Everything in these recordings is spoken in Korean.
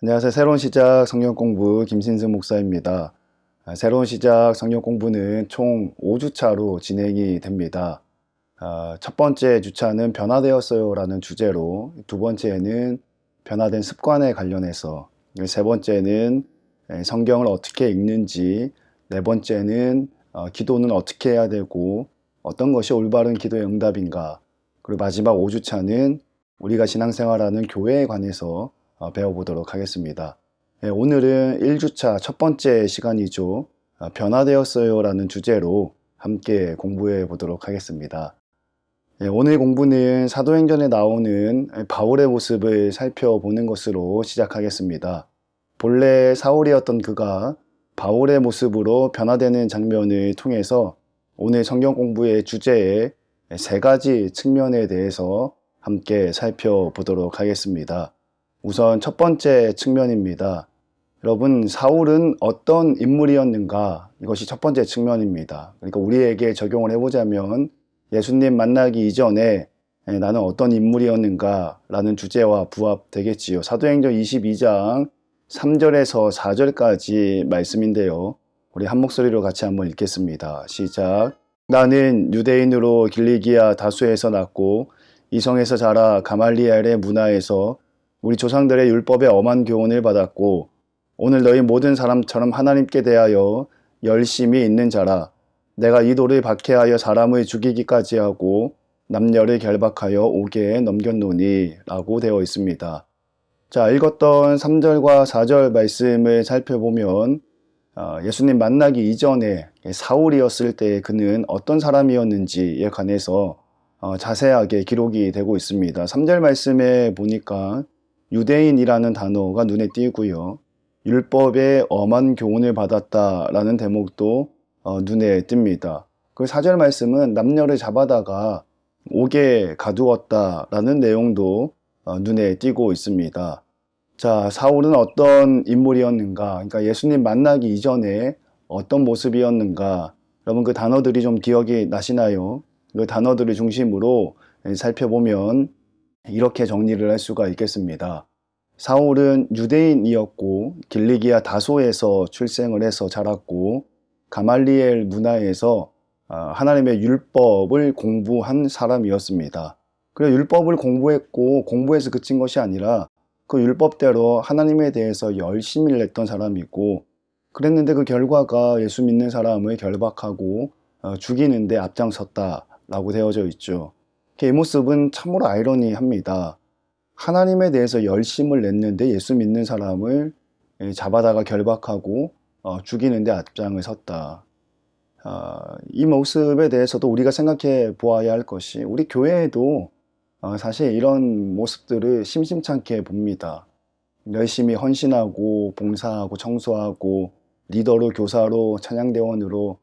안녕하세요. 새로운 시작 성경 공부 김신승 목사입니다. 새로운 시작 성경 공부는 총 5주차로 진행이 됩니다. 첫 번째 주차는 변화되었어요 라는 주제로, 두 번째는 변화된 습관에 관련해서, 세 번째는 성경을 어떻게 읽는지, 네 번째는 기도는 어떻게 해야 되고 어떤 것이 올바른 기도의 응답인가, 그리고 마지막 5주차는 우리가 신앙생활하는 교회에 관해서 배워보도록 하겠습니다. 오늘은 1주차 첫 번째 시간이죠. 변화되었어요 라는 주제로 함께 공부해 보도록 하겠습니다. 오늘 공부는 사도행전에 나오는 바울의 모습을 살펴보는 것으로 시작하겠습니다. 본래 사울이었던 그가 바울의 모습으로 변화되는 장면을 통해서 오늘 성경 공부의 주제의 세 가지 측면에 대해서 함께 살펴보도록 하겠습니다. 우선 첫 번째 측면입니다. 여러분, 사울은 어떤 인물이었는가? 이것이 첫 번째 측면입니다. 그러니까 우리에게 적용을 해보자면 예수님 만나기 이전에 나는 어떤 인물이었는가? 라는 주제와 부합되겠지요. 사도행전 22장 3절에서 4절까지 말씀인데요. 우리 한 목소리로 같이 한번 읽겠습니다. 시작. 나는 유대인으로 길리기아 다수에서 났고 이성에서 자라 가말리엘의 문화에서 우리 조상들의 율법에 엄한 교훈을 받았고 오늘 너희 모든 사람처럼 하나님께 대하여 열심히 있는 자라. 내가 이 돌을 박해하여 사람을 죽이기까지 하고 남녀를 결박하여 옥에 넘겼노니 라고 되어 있습니다. 자, 읽었던 3절과 4절 말씀을 살펴보면 예수님 만나기 이전에 사울이었을 때 그는 어떤 사람이었는지에 관해서 자세하게 기록이 되고 있습니다. 3절 말씀에 보니까 유대인이라는 단어가 눈에 띄고요. 율법에 엄한 교훈을 받았다라는 대목도 눈에 띕니다. 그 4절 말씀은 남녀를 잡아다가 옥에 가두었다라는 내용도 눈에 띄고 있습니다. 자, 사울은 어떤 인물이었는가? 그러니까 예수님 만나기 이전에 어떤 모습이었는가? 여러분 그 단어들이 좀 기억이 나시나요? 그 단어들을 중심으로 살펴보면 이렇게 정리를 할 수가 있겠습니다. 사울은 유대인이었고 길리기아 다소에서 출생을 해서 자랐고 가말리엘 문화에서 하나님의 율법을 공부한 사람이었습니다. 그리고 율법을 공부했고 공부해서 그친 것이 아니라 그 율법대로 하나님에 대해서 열심히 냈던 사람이고, 그랬는데 그 결과가 예수 믿는 사람을 결박하고 죽이는데 앞장섰다라고 되어져 있죠. 이 모습은 참으로 아이러니합니다. 하나님에 대해서 열심을 냈는데 예수 믿는 사람을 잡아다가 결박하고 죽이는데 앞장을 섰다. 이 모습에 대해서도 우리가 생각해 보아야 할 것이, 우리 교회에도 사실 이런 모습들을 심심찮게 봅니다. 열심히 헌신하고 봉사하고 청소하고 리더로 교사로 찬양대원으로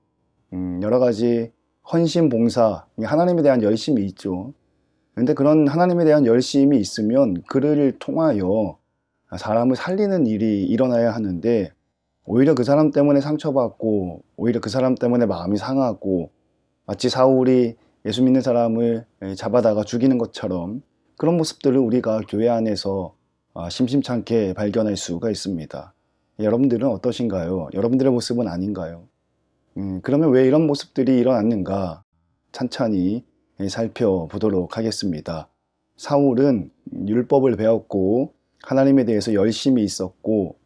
여러 가지 헌신 봉사, 하나님에 대한 열심이 있죠. 그런데 그런 하나님에 대한 열심이 있으면 그를 통하여 사람을 살리는 일이 일어나야 하는데, 오히려 그 사람 때문에 상처받고 오히려 그 사람 때문에 마음이 상하고, 마치 사울이 예수 믿는 사람을 잡아다가 죽이는 것처럼 그런 모습들을 우리가 교회 안에서 심심찮게 발견할 수가 있습니다. 여러분들은 어떠신가요? 여러분들의 모습은 아닌가요? 그러면 왜 이런 모습들이 일어났는가? 찬찬히 살펴보도록 하겠습니다. 사울은 율법을 배웠고 하나님에 대해서 열심히 있었고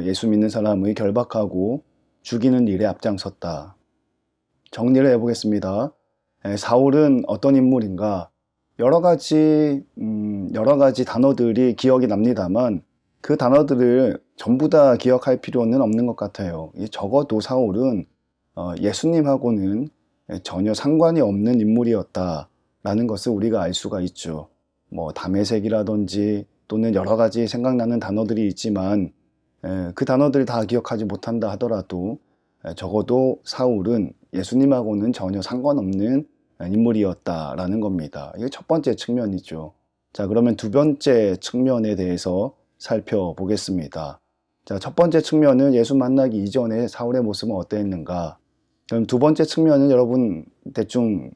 예수 믿는 사람을 결박하고 죽이는 일에 앞장섰다. 정리를 해보겠습니다. 사울은 어떤 인물인가? 여러 가지 단어들이 기억이 납니다만 그 단어들을 전부 다 기억할 필요는 없는 것 같아요. 적어도 사울은 예수님하고는 전혀 상관이 없는 인물이었다라는 것을 우리가 알 수가 있죠. 다메섹이라든지 또는 여러 가지 생각나는 단어들이 있지만 그 단어들 다 기억하지 못한다 하더라도 적어도 사울은 예수님하고는 전혀 상관없는 인물이었다라는 겁니다. 이게 첫 번째 측면이죠. 자, 그러면 두 번째 측면에 대해서 살펴보겠습니다. 자, 첫 번째 측면은 예수 만나기 이전에 사울의 모습은 어땠는가? 그럼 두 번째 측면은 여러분 대충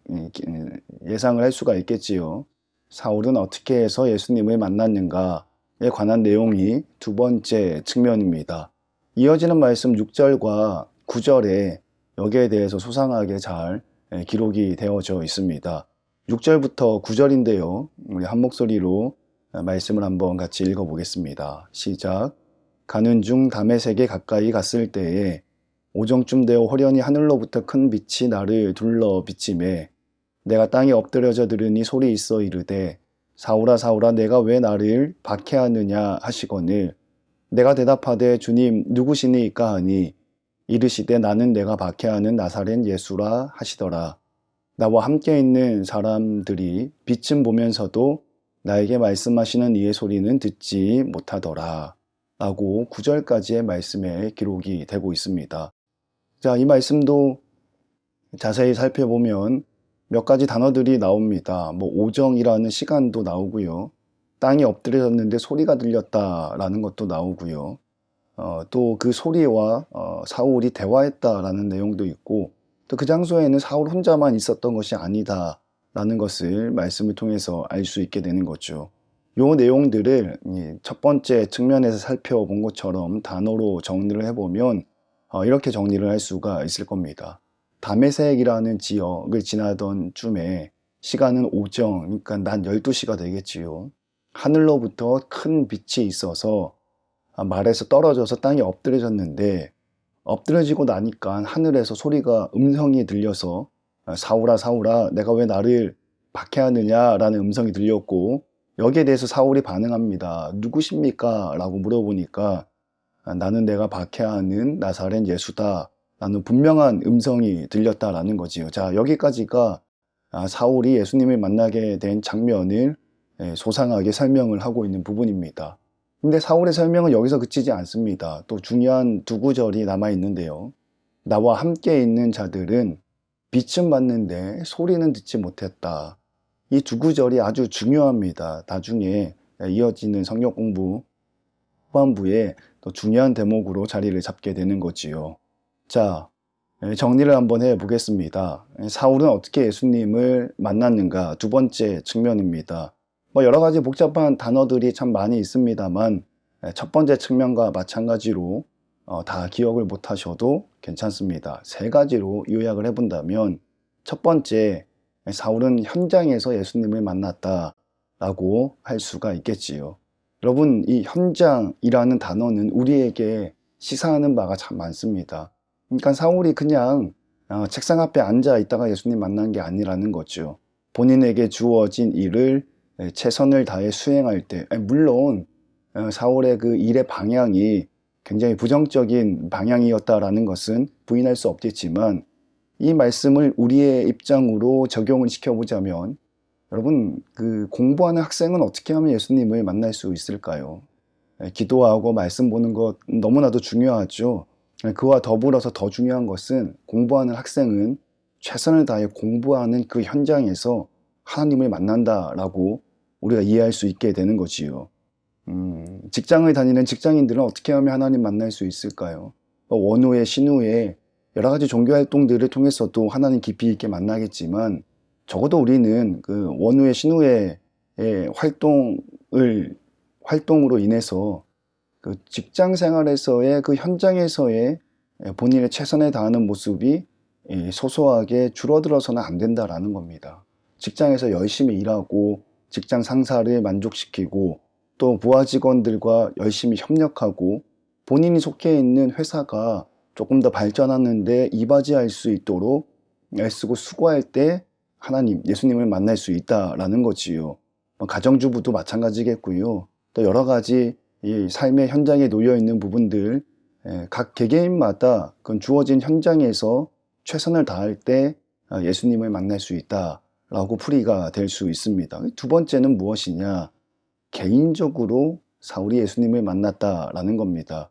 예상을 할 수가 있겠지요. 사울은 어떻게 해서 예수님을 만났는가? 관한 내용이 두 번째 측면입니다. 이어지는 말씀 6절과 9절에 여기에 대해서 소상하게 잘 기록이 되어져 있습니다. 6절부터 9절인데요. 우리 한 목소리로 말씀을 한번 같이 읽어보겠습니다. 시작. 가는 중 다메섹에 가까이 갔을 때에 오정쯤 되어 호련히 하늘로부터 큰 빛이 나를 둘러 비치매 내가 땅에 엎드려져 들으니 소리 있어 이르되 사울아 사울아 내가 왜 나를 박해하느냐 하시거늘 내가 대답하되 주님 누구시니까 하니 이르시되 나는 내가 박해하는 나사렛 예수라 하시더라. 나와 함께 있는 사람들이 빛은 보면서도 나에게 말씀하시는 이의 소리는 듣지 못하더라. 라고 9절까지의 말씀에 기록이 되고 있습니다. 자, 이 말씀도 자세히 살펴보면 몇 가지 단어들이 나옵니다. 오정이라는 시간도 나오고요. 땅이 엎드려졌는데 소리가 들렸다라는 것도 나오고요. 또 그 소리와 사울이 대화했다라는 내용도 있고 또 그 장소에는 사울 혼자만 있었던 것이 아니다라는 것을 말씀을 통해서 알 수 있게 되는 거죠. 요 내용들을 첫 번째 측면에서 살펴본 것처럼 단어로 정리를 해보면 이렇게 정리를 할 수가 있을 겁니다. 다메섹이라는 지역을 지나던 쯤에 시간은 오정, 그러니까 낮 12시가 되겠지요. 하늘로부터 큰 빛이 있어서 말에서 떨어져서 땅에 엎드려졌는데 엎드려지고 나니까 하늘에서 소리가 음성이 들려서 사울아 사울아 내가 왜 나를 박해하느냐라는 음성이 들렸고 여기에 대해서 사울이 반응합니다. 누구십니까? 라고 물어보니까 나는 내가 박해하는 나사렛 예수다 라는 분명한 음성이 들렸다라는 거지요. 자, 여기까지가 사울이 예수님을 만나게 된 장면을 소상하게 설명을 하고 있는 부분입니다. 근데 사울의 설명은 여기서 그치지 않습니다. 또 중요한 두 구절이 남아 있는데요. 나와 함께 있는 자들은 빛은 봤는데 소리는 듣지 못했다. 이 두 구절이 아주 중요합니다. 나중에 이어지는 성경 공부 후반부에 또 중요한 대목으로 자리를 잡게 되는 거지요. 자, 정리를 한번 해보겠습니다. 사울은 어떻게 예수님을 만났는가? 두 번째 측면입니다. 여러 가지 복잡한 단어들이 참 많이 있습니다만 첫 번째 측면과 마찬가지로 다 기억을 못 하셔도 괜찮습니다. 세 가지로 요약을 해본다면 첫 번째, 사울은 현장에서 예수님을 만났다라고 할 수가 있겠지요. 여러분, 이 현장이라는 단어는 우리에게 시사하는 바가 참 많습니다. 그러니까 사울이 그냥 책상 앞에 앉아 있다가 예수님 만난 게 아니라는 거죠. 본인에게 주어진 일을 최선을 다해 수행할 때, 물론 사울의 그 일의 방향이 굉장히 부정적인 방향이었다라는 것은 부인할 수 없겠지만 이 말씀을 우리의 입장으로 적용을 시켜보자면 여러분, 그 공부하는 학생은 어떻게 하면 예수님을 만날 수 있을까요? 기도하고 말씀 보는 것 너무나도 중요하죠. 그와 더불어서 더 중요한 것은 공부하는 학생은 최선을 다해 공부하는 그 현장에서 하나님을 만난다라고 우리가 이해할 수 있게 되는 거지요. 직장을 다니는 직장인들은 어떻게 하면 하나님 만날 수 있을까요? 원후에 신후에 여러 가지 종교 활동들을 통해서도 하나님 깊이 있게 만나겠지만 적어도 우리는 그 원후의 신후의 활동으로 인해서 그 직장 생활에서의 그 현장에서의 본인의 최선을 다하는 모습이 소소하게 줄어들어서는 안 된다라는 겁니다. 직장에서 열심히 일하고 직장 상사를 만족시키고 또 부하 직원들과 열심히 협력하고 본인이 속해 있는 회사가 조금 더 발전하는데 이바지할 수 있도록 애쓰고 수고할 때 하나님, 예수님을 만날 수 있다라는 거지요. 가정주부도 마찬가지겠고요. 또 여러 가지 이 삶의 현장에 놓여 있는 부분들, 각 개개인마다 그 주어진 현장에서 최선을 다할 때 예수님을 만날 수 있다라고 풀이가 될 수 있습니다. 두 번째는 무엇이냐? 개인적으로 사울이 예수님을 만났다라는 겁니다.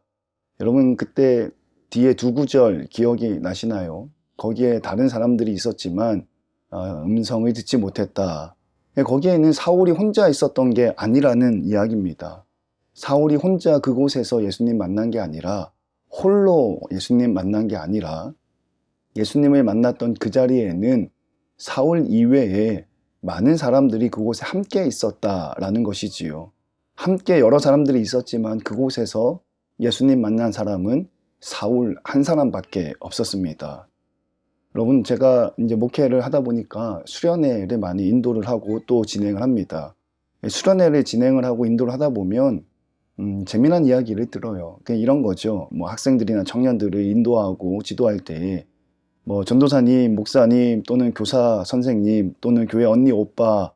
여러분, 그때 뒤에 두 구절 기억이 나시나요? 거기에 다른 사람들이 있었지만 음성을 듣지 못했다. 거기에는 사울이 혼자 있었던 게 아니라는 이야기입니다. 사울이 혼자 그곳에서 예수님 만난 게 아니라 홀로 예수님 만난 게 아니라 예수님을 만났던 그 자리에는 사울 이외에 많은 사람들이 그곳에 함께 있었다라는 것이지요. 함께 여러 사람들이 있었지만 그곳에서 예수님 만난 사람은 사울 한 사람밖에 없었습니다. 여러분, 제가 이제 목회를 하다 보니까 수련회를 많이 인도를 하고 또 진행을 합니다. 수련회를 진행을 하고 인도를 하다 보면 재미난 이야기를 들어요. 그냥 이런 거죠. 뭐 학생들이나 청년들을 인도하고 지도할 때 뭐 전도사님, 목사님 또는 교사 선생님 또는 교회 언니, 오빠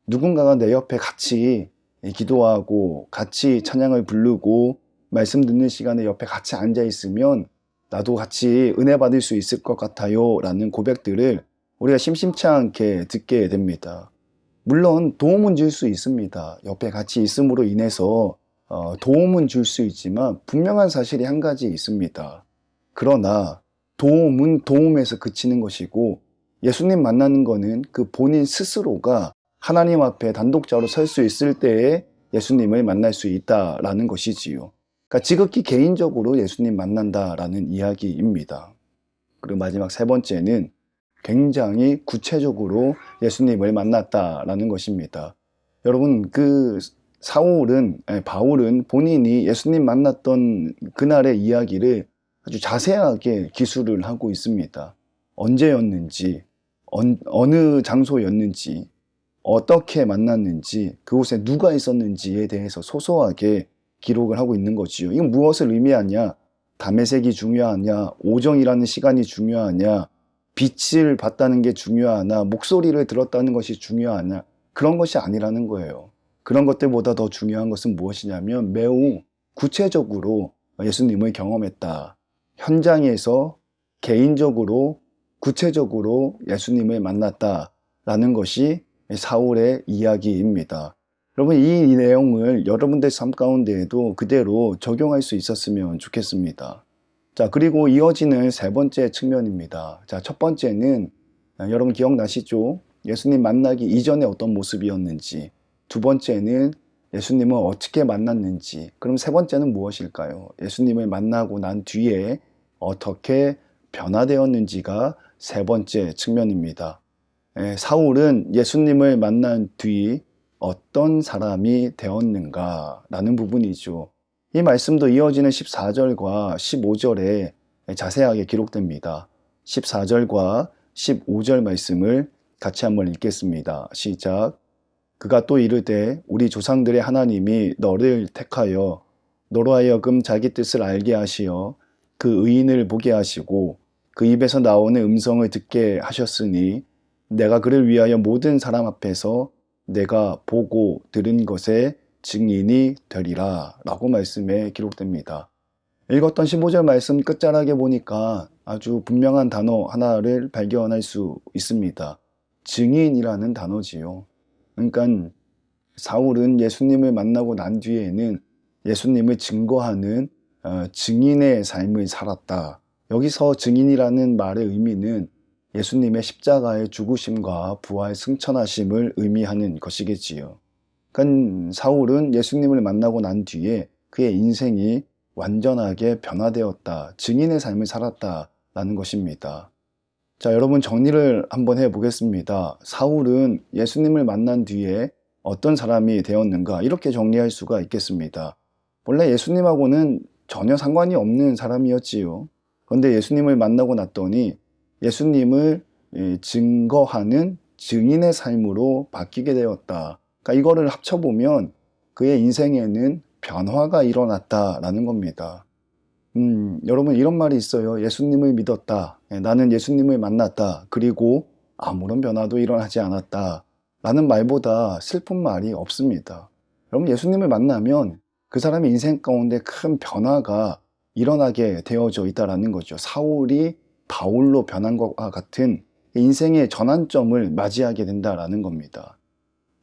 누군가가 내 옆에 같이 기도하고 같이 찬양을 부르고 말씀 듣는 시간에 옆에 같이 앉아 있으면 나도 같이 은혜 받을 수 있을 것 같아요 라는 고백들을 우리가 심심치 않게 듣게 됩니다. 물론 도움은 줄 수 있습니다. 옆에 같이 있음으로 인해서 도움은 줄 수 있지만 분명한 사실이 한 가지 있습니다. 그러나 도움은 도움에서 그치는 것이고 예수님 만나는 거는 그 본인 스스로가 하나님 앞에 단독자로 설 수 있을 때에 예수님을 만날 수 있다라는 것이지요. 그러니까 지극히 개인적으로 예수님 만난다라는 이야기입니다. 그리고 마지막 세 번째는 굉장히 구체적으로 예수님을 만났다라는 것입니다. 여러분, 바울은 본인이 예수님 만났던 그날의 이야기를 아주 자세하게 기술을 하고 있습니다. 언제였는지, 어느 장소였는지, 어떻게 만났는지, 그곳에 누가 있었는지에 대해서 소소하게 기록을 하고 있는 거지요. 이건 무엇을 의미하냐? 담에색이 중요하냐? 오정이라는 시간이 중요하냐? 빛을 봤다는 게 중요하나? 목소리를 들었다는 것이 중요하냐? 그런 것이 아니라는 거예요. 그런 것들보다 더 중요한 것은 무엇이냐면 매우 구체적으로 예수님을 경험했다. 현장에서 개인적으로 구체적으로 예수님을 만났다라는 것이 사울의 이야기입니다. 여러분, 이 내용을 여러분들 삶 가운데에도 그대로 적용할 수 있었으면 좋겠습니다. 자, 그리고 이어지는 세 번째 측면입니다. 자, 첫 번째는 여러분 기억나시죠? 예수님 만나기 이전에 어떤 모습이었는지. 두 번째는 예수님을 어떻게 만났는지. 그럼 세 번째는 무엇일까요? 예수님을 만나고 난 뒤에 어떻게 변화되었는지가 세 번째 측면입니다. 사울은 예수님을 만난 뒤 어떤 사람이 되었는가라는 부분이죠. 이 말씀도 이어지는 14절과 15절에 자세하게 기록됩니다. 14절과 15절 말씀을 같이 한번 읽겠습니다. 시작. 그가 또 이르되 우리 조상들의 하나님이 너를 택하여 너로 하여금 자기 뜻을 알게 하시어 그 의인을 보게 하시고 그 입에서 나오는 음성을 듣게 하셨으니 내가 그를 위하여 모든 사람 앞에서 내가 보고 들은 것의 증인이 되리라 라고 말씀에 기록됩니다. 읽었던 15절 말씀 끝자락에 보니까 아주 분명한 단어 하나를 발견할 수 있습니다. 증인이라는 단어지요. 그러니까 사울은 예수님을 만나고 난 뒤에는 예수님을 증거하는 증인의 삶을 살았다. 여기서 증인이라는 말의 의미는 예수님의 십자가의 죽으심과 부활 승천하심을 의미하는 것이겠지요. 그러니까 사울은 예수님을 만나고 난 뒤에 그의 인생이 완전하게 변화되었다. 증인의 삶을 살았다라는 것입니다. 자, 여러분 정리를 한번 해보겠습니다. 사울은 예수님을 만난 뒤에 어떤 사람이 되었는가 이렇게 정리할 수가 있겠습니다. 원래 예수님하고는 전혀 상관이 없는 사람이었지요. 그런데 예수님을 만나고 났더니 예수님을 증거하는 증인의 삶으로 바뀌게 되었다. 그러니까 이거를 합쳐보면 그의 인생에는 변화가 일어났다라는 겁니다. 여러분 이런 말이 있어요. 예수님을 믿었다. 나는 예수님을 만났다. 그리고 아무런 변화도 일어나지 않았다. 라는 말보다 슬픈 말이 없습니다. 여러분 예수님을 만나면 그 사람의 인생 가운데 큰 변화가 일어나게 되어져 있다는 거죠. 사울이 바울로 변한 것과 같은 인생의 전환점을 맞이하게 된다는 겁니다.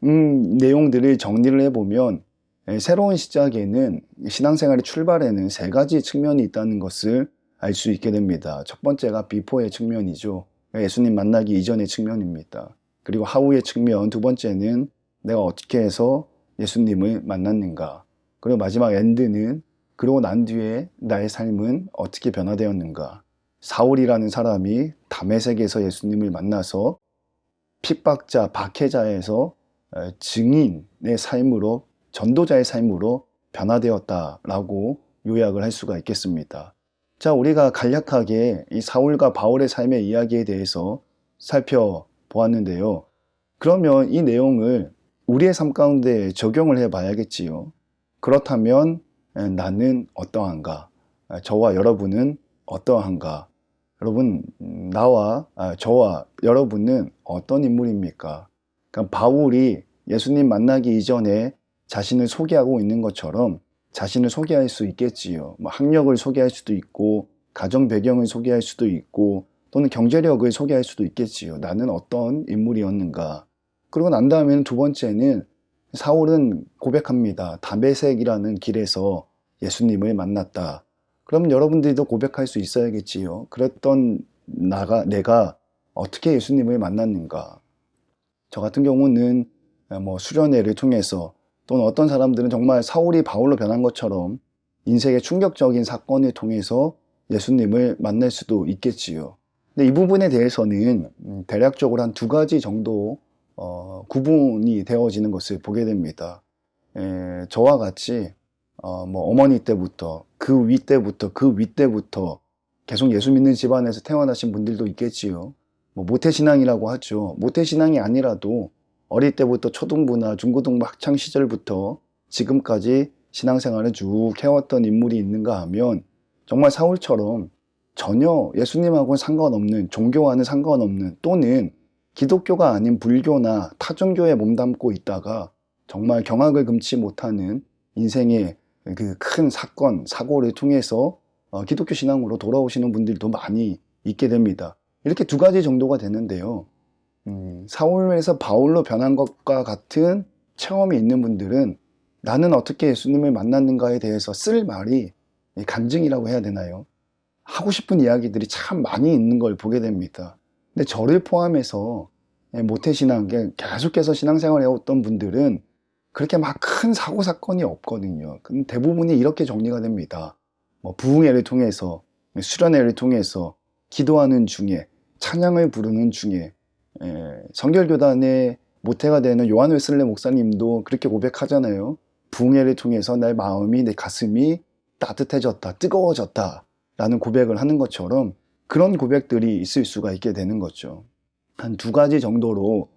내용들을 정리를 해보면 새로운 시작에는 신앙생활의 출발에는 세 가지 측면이 있다는 것을 알 수 있게 됩니다. 첫 번째가 비포의 측면이죠. 예수님 만나기 이전의 측면입니다. 그리고 하우의 측면, 두 번째는 내가 어떻게 해서 예수님을 만났는가. 그리고 마지막 엔드는 그러고 난 뒤에 나의 삶은 어떻게 변화되었는가. 사울이라는 사람이 다메섹에서 예수님을 만나서 핍박자, 박해자에서 증인의 삶으로 전도자의 삶으로 변화되었다라고 요약을 할 수가 있겠습니다. 자, 우리가 간략하게 이 사울과 바울의 삶의 이야기에 대해서 살펴보았는데요. 그러면 이 내용을 우리의 삶 가운데 적용을 해 봐야겠지요. 그렇다면 나는 어떠한가? 저와 여러분은 어떠한가? 여러분, 저와 여러분은 어떤 인물입니까? 그러니까 바울이 예수님 만나기 이전에 자신을 소개하고 있는 것처럼 자신을 소개할 수 있겠지요. 학력을 소개할 수도 있고, 가정 배경을 소개할 수도 있고, 또는 경제력을 소개할 수도 있겠지요. 나는 어떤 인물이었는가? 그러고 난 다음에는 두 번째는 사울은 고백합니다. 다메섹이라는 길에서 예수님을 만났다. 그럼 여러분들도 고백할 수 있어야겠지요. 그랬던 내가 어떻게 예수님을 만났는가? 저 같은 경우는 수련회를 통해서 또는 어떤 사람들은 정말 사울이 바울로 변한 것처럼 인생의 충격적인 사건을 통해서 예수님을 만날 수도 있겠지요. 근데 이 부분에 대해서는 대략적으로 한 두 가지 정도 구분이 되어지는 것을 보게 됩니다. 저와 같이 어머니 때부터 그 위 때부터 계속 예수 믿는 집안에서 태어나신 분들도 있겠지요. 모태신앙이라고 하죠. 모태신앙이 아니라도 어릴 때부터 초등부나 중고등부 학창 시절부터 지금까지 신앙생활을 쭉 해왔던 인물이 있는가 하면 정말 사울처럼 전혀 예수님하고는 상관없는, 종교와는 상관없는, 또는 기독교가 아닌 불교나 타종교에 몸담고 있다가 정말 경악을 금치 못하는 인생의 그 큰 사건, 사고를 통해서 기독교 신앙으로 돌아오시는 분들도 많이 있게 됩니다. 이렇게 두 가지 정도가 되는데요. 사울에서 바울로 변한 것과 같은 체험이 있는 분들은 나는 어떻게 예수님을 만났는가에 대해서 쓸 말이 간증이라고 해야 되나요? 하고 싶은 이야기들이 참 많이 있는 걸 보게 됩니다. 근데 저를 포함해서 모태신앙, 계속해서 신앙생활을 해왔던 분들은 그렇게 막 큰 사고 사건이 없거든요. 대부분이 이렇게 정리가 됩니다. 부흥회를 통해서, 수련회를 통해서, 기도하는 중에, 찬양을 부르는 중에, 성결교단의 모태가 되는 요한 웨슬레 목사님도 그렇게 고백하잖아요. 부흥회를 통해서 내 마음이, 내 가슴이 따뜻해졌다, 뜨거워졌다 라는 고백을 하는 것처럼 그런 고백들이 있을 수가 있게 되는 거죠. 한 두 가지 정도로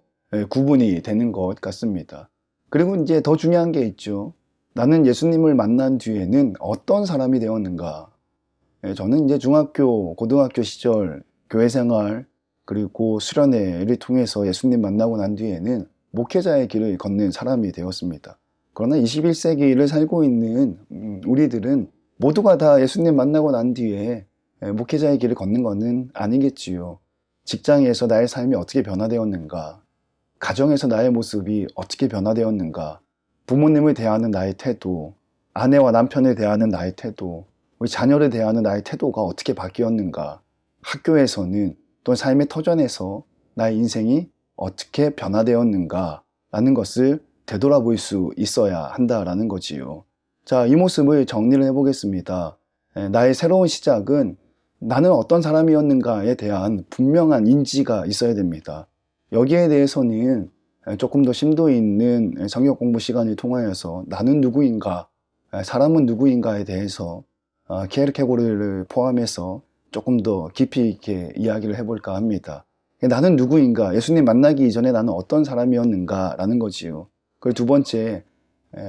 구분이 되는 것 같습니다. 그리고 이제 더 중요한 게 있죠. 나는 예수님을 만난 뒤에는 어떤 사람이 되었는가? 저는 이제 중학교, 고등학교 시절 교회 생활 그리고 수련회를 통해서 예수님 만나고 난 뒤에는 목회자의 길을 걷는 사람이 되었습니다. 그러나 21세기를 살고 있는 우리들은 모두가 다 예수님 만나고 난 뒤에 목회자의 길을 걷는 것은 아니겠지요. 직장에서 나의 삶이 어떻게 변화되었는가? 가정에서 나의 모습이 어떻게 변화되었는가? 부모님을 대하는 나의 태도, 아내와 남편을 대하는 나의 태도, 우리 자녀를 대하는 나의 태도가 어떻게 바뀌었는가? 학교에서는 또 삶의 터전에서 나의 인생이 어떻게 변화되었는가? 라는 것을 되돌아볼 수 있어야 한다라는 거지요. 자, 이 모습을 정리를 해보겠습니다. 나의 새로운 시작은 나는 어떤 사람이었는가에 대한 분명한 인지가 있어야 됩니다. 여기에 대해서는 조금 더 심도 있는 성경 공부 시간을 통하여서 나는 누구인가, 사람은 누구인가에 대해서 키에르케고르를 포함해서 조금 더 깊이 있게 이야기를 해볼까 합니다. 나는 누구인가, 예수님 만나기 이전에 나는 어떤 사람이었는가 라는 거지요. 그리고 두 번째,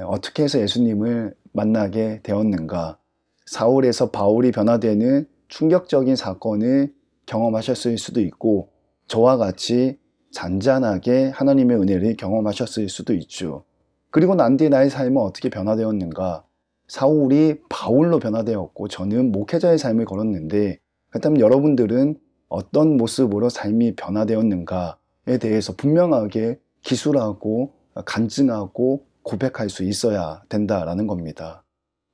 어떻게 해서 예수님을 만나게 되었는가, 사울에서 바울이 변화되는 충격적인 사건을 경험하셨을 수도 있고 저와 같이 잔잔하게 하나님의 은혜를 경험하셨을 수도 있죠. 그리고 난 뒤에 나의 삶은 어떻게 변화되었는가? 사울이 바울로 변화되었고 저는 목회자의 삶을 걸었는데 그렇다면 여러분들은 어떤 모습으로 삶이 변화되었는가에 대해서 분명하게 기술하고 간증하고 고백할 수 있어야 된다라는 겁니다.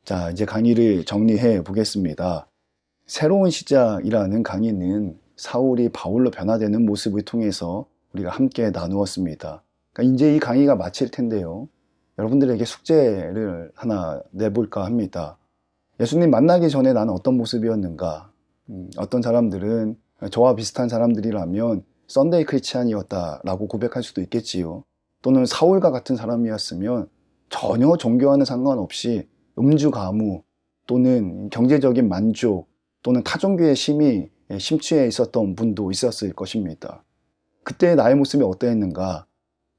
자, 이제 강의를 정리해 보겠습니다. 새로운 시작이라는 강의는 사울이 바울로 변화되는 모습을 통해서 우리가 함께 나누었습니다. 그러니까 이제 이 강의가 마칠 텐데요. 여러분들에게 숙제를 하나 내볼까 합니다. 예수님 만나기 전에 나는 어떤 모습이었는가? 어떤 사람들은 저와 비슷한 사람들이라면 썬데이 크리스찬이었다라고 고백할 수도 있겠지요. 또는 사울과 같은 사람이었으면 전혀 종교와는 상관없이 음주 가무 또는 경제적인 만족 또는 타종교의 심이 심취해 있었던 분도 있었을 것입니다. 그때 나의 모습이 어떠했는가?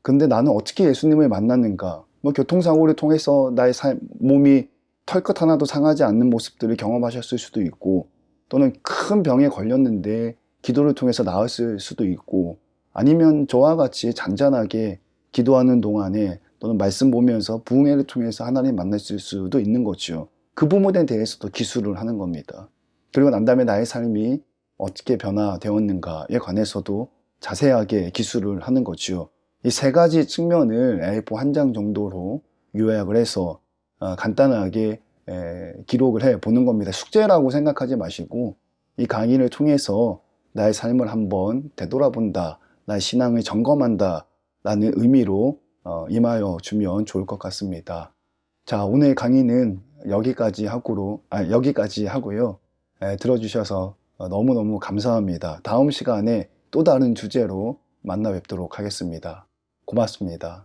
근데 나는 어떻게 예수님을 만났는가? 뭐 교통사고를 통해서 나의 몸이 털끝 하나도 상하지 않는 모습들을 경험하셨을 수도 있고, 또는 큰 병에 걸렸는데 기도를 통해서 나았을 수도 있고, 아니면 저와 같이 잔잔하게 기도하는 동안에 또는 말씀 보면서 부흥회를 통해서 하나님 만났을 수도 있는 거죠. 그 부분에 대해서도 기술을 하는 겁니다. 그리고 난 다음에 나의 삶이 어떻게 변화되었는가에 관해서도 자세하게 기술을 하는 거죠. 이 세 가지 측면을 A4 한 장 정도로 요약을 해서 간단하게 기록을 해 보는 겁니다. 숙제라고 생각하지 마시고 이 강의를 통해서 나의 삶을 한번 되돌아본다, 나의 신앙을 점검한다 라는 의미로 임하여 주면 좋을 것 같습니다. 자, 오늘 강의는 여기까지 하고요. 들어주셔서 너무너무 감사합니다. 다음 시간에 또 다른 주제로 만나 뵙도록 하겠습니다. 고맙습니다.